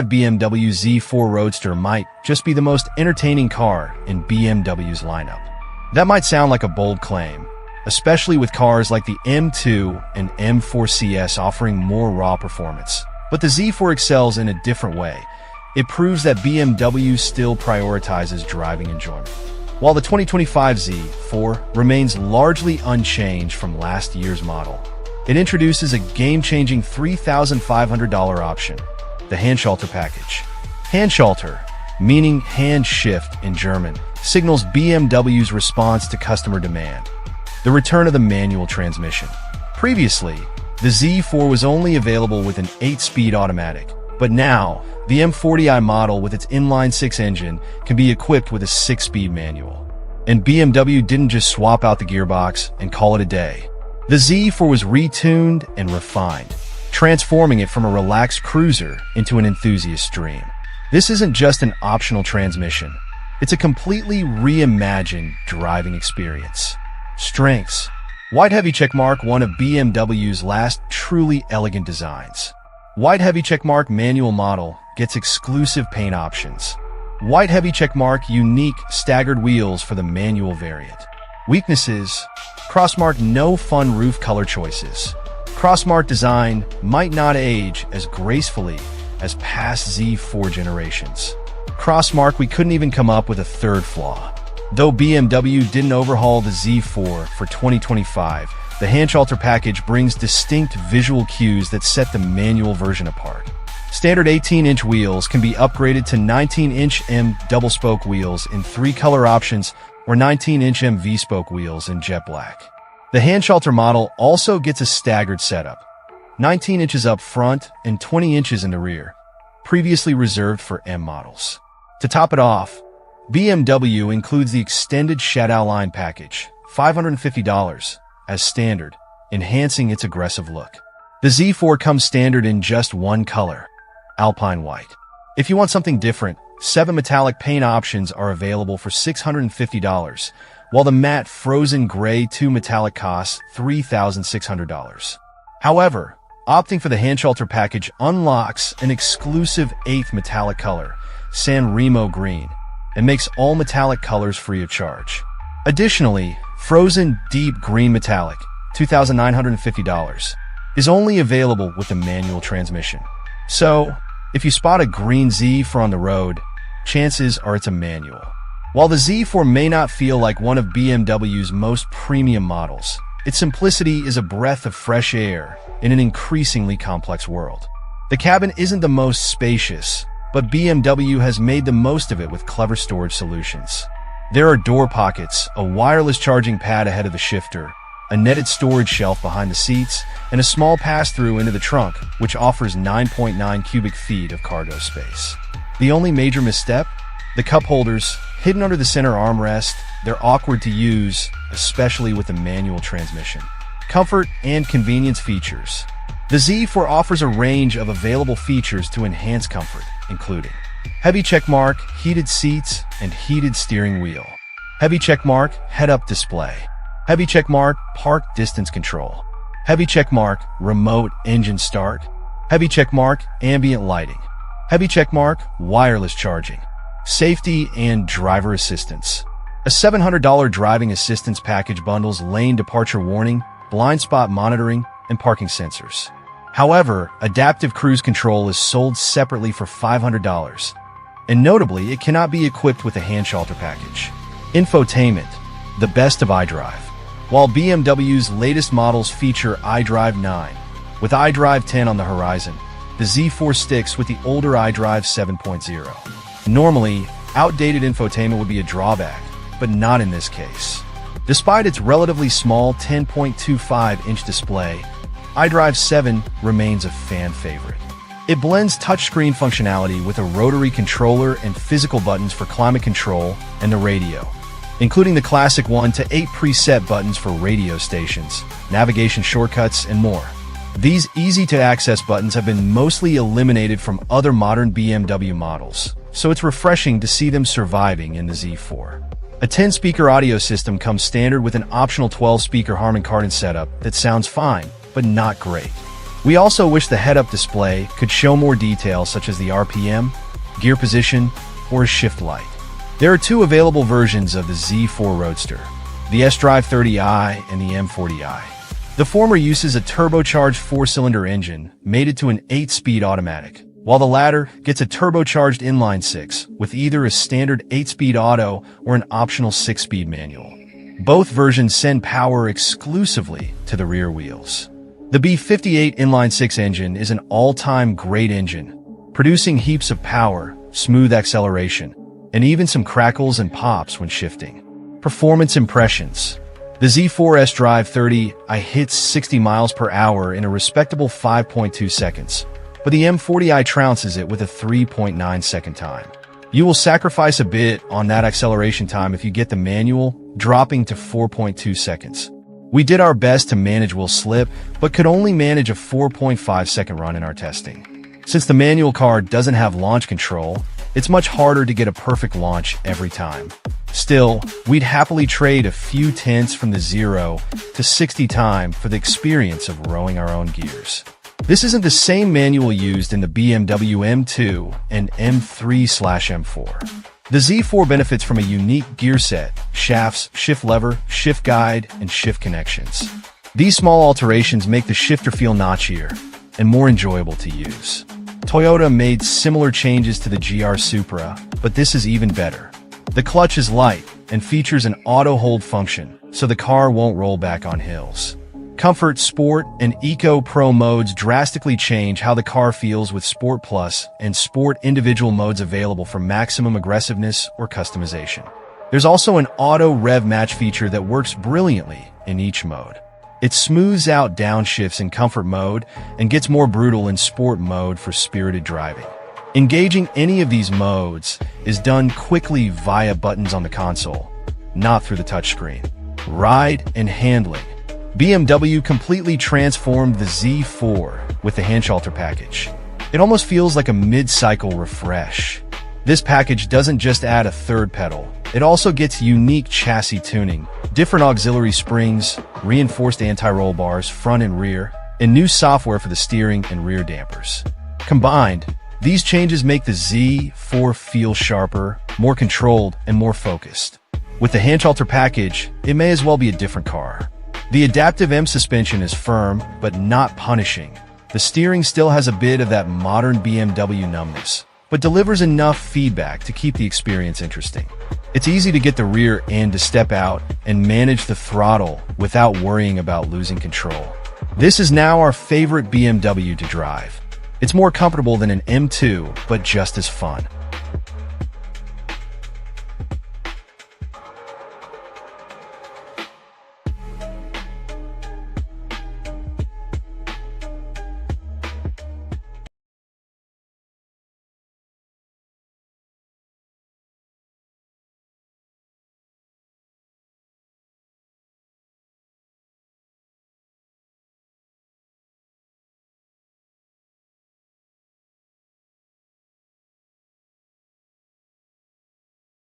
BMW Z4 Roadster might just be the most entertaining car in BMW's lineup. That might sound like a bold claim, especially with cars like the M2 and M4 CS offering more raw performance. But the Z4 excels in a different way. It proves that BMW still prioritizes driving enjoyment. While the 2025 Z4 remains largely unchanged from last year's model, it introduces a game-changing $3,500 option, the Handschalter package. Handschalter, meaning hand shift in German, signals BMW's response to customer demand, the return of the manual transmission. Previously, the Z4 was only available with an 8-speed automatic, but now, the M40i model with its inline-6 engine can be equipped with a 6-speed manual. And BMW didn't just swap out the gearbox and call it a day. The Z4 was retuned and refined, transforming it from a relaxed cruiser into an enthusiast dream. This isn't just an optional transmission. It's a completely reimagined driving experience. Strengths. White Heavy Checkmark, one of BMW's last truly elegant designs. White Heavy Checkmark manual model gets exclusive paint options. White Heavy Checkmark unique staggered wheels for the manual variant. Weaknesses. Crossmark no fun roof color choices. Crossmark design might not age as gracefully as past Z4 generations. Crossmark, we couldn't even come up with a third flaw. Though BMW didn't overhaul the Z4 for 2025, the Handschalter package brings distinct visual cues that set the manual version apart. Standard 18-inch wheels can be upgraded to 19-inch M double-spoke wheels in 3 color options or 19-inch M V-spoke wheels in jet black. The Handschalter model also gets a staggered setup, 19 inches up front and 20 inches in the rear, previously reserved for M models. To top it off, BMW includes the extended Shadow line package, $550, as standard, enhancing its aggressive look. The Z4 comes standard in just one color, Alpine White. If you want something different, 7 metallic paint options are available for $650, while the matte Frozen Gray 2 metallic costs $3,600. However, opting for the Handschalter package unlocks an exclusive 8th metallic color, San Remo Green, and makes all metallic colors free of charge. Additionally, Frozen Deep Green Metallic, $2,950, is only available with the manual transmission. So, if you spot a green Z4 on the road, chances are it's a manual. While the Z4 may not feel like one of BMW's most premium models, its simplicity is a breath of fresh air in an increasingly complex world. The cabin isn't the most spacious, but BMW has made the most of it with clever storage solutions. There are door pockets, a wireless charging pad ahead of the shifter, a netted storage shelf behind the seats, and a small pass-through into the trunk, which offers 9.9 cubic feet of cargo space. The only major misstep? The cup holders, hidden under the center armrest, they're awkward to use, especially with the manual transmission. Comfort and convenience features. The Z4 offers a range of available features to enhance comfort, including heavy checkmark, heated seats, and heated steering wheel. Heavy checkmark, head-up display. Heavy checkmark, park distance control. Heavy checkmark, remote engine start. Heavy checkmark, ambient lighting. Heavy checkmark, wireless charging. Safety and driver assistance. A $700 driving assistance package bundles lane departure warning, blind spot monitoring, and parking sensors. However, adaptive cruise control is sold separately for $500, and notably, it cannot be equipped with the Handschalter package. Infotainment, the best of iDrive. While BMW's latest models feature iDrive 9, with iDrive 10 on the horizon, the Z4 sticks with the older iDrive 7.0. Normally, outdated infotainment would be a drawback, but not in this case. Despite its relatively small 10.25-inch display, iDrive 7 remains a fan favorite. It blends touchscreen functionality with a rotary controller and physical buttons for climate control and the radio, including the classic 1 to 8 preset buttons for radio stations, navigation shortcuts, and more. These easy-to-access buttons have been mostly eliminated from other modern BMW models, so it's refreshing to see them surviving in the Z4. A 10-speaker audio system comes standard with an optional 12-speaker Harman Kardon setup that sounds fine, but not great. We also wish the head-up display could show more details such as the RPM, gear position, or a shift light. There are two available versions of the Z4 Roadster, the S-Drive 30i and the M40i. The former uses a turbocharged 4-cylinder engine mated to an 8-speed automatic, while the latter gets a turbocharged inline-6 with either a standard 8-speed auto or an optional 6-speed manual. Both versions send power exclusively to the rear wheels. The B58 inline-6 engine is an all-time great engine, producing heaps of power, smooth acceleration, and even some crackles and pops when shifting. Performance impressions. The Z4 S-Drive 30i hits 60 miles per hour in a respectable 5.2 seconds, but the M40i trounces it with a 3.9 second time. You will sacrifice a bit on that acceleration time if you get the manual, dropping to 4.2 seconds. We did our best to manage wheel slip, but could only manage a 4.5 second run in our testing. Since the manual car doesn't have launch control, it's much harder to get a perfect launch every time. Still, we'd happily trade a few tenths from the 0 to 60 time for the experience of rowing our own gears. This isn't the same manual used in the BMW M2 and M3/M4. The Z4 benefits from a unique gear set, shafts, shift lever, shift guide, and shift connections. These small alterations make the shifter feel notchier and more enjoyable to use. Toyota made similar changes to the GR Supra, but this is even better. The clutch is light and features an auto hold function, so the car won't roll back on hills. Comfort, Sport, and Eco Pro modes drastically change how the car feels, with Sport Plus and Sport individual modes available for maximum aggressiveness or customization. There's also an auto rev match feature that works brilliantly in each mode. It smooths out downshifts in Comfort mode and gets more brutal in Sport mode for spirited driving. Engaging any of these modes is done quickly via buttons on the console, not through the touchscreen. Ride and handling. BMW completely transformed the Z4 with the Handschalter package. It almost feels like a mid-cycle refresh. This package doesn't just add a third pedal, it also gets unique chassis tuning, different auxiliary springs, reinforced anti-roll bars front and rear, and new software for the steering and rear dampers. Combined, these changes make the Z4 feel sharper, more controlled, and more focused. With the Handschalter package, it may as well be a different car. The adaptive M suspension is firm, but not punishing. The steering still has a bit of that modern BMW numbness, but delivers enough feedback to keep the experience interesting. It's easy to get the rear end to step out and manage the throttle without worrying about losing control. This is now our favorite BMW to drive. It's more comfortable than an M2, but just as fun.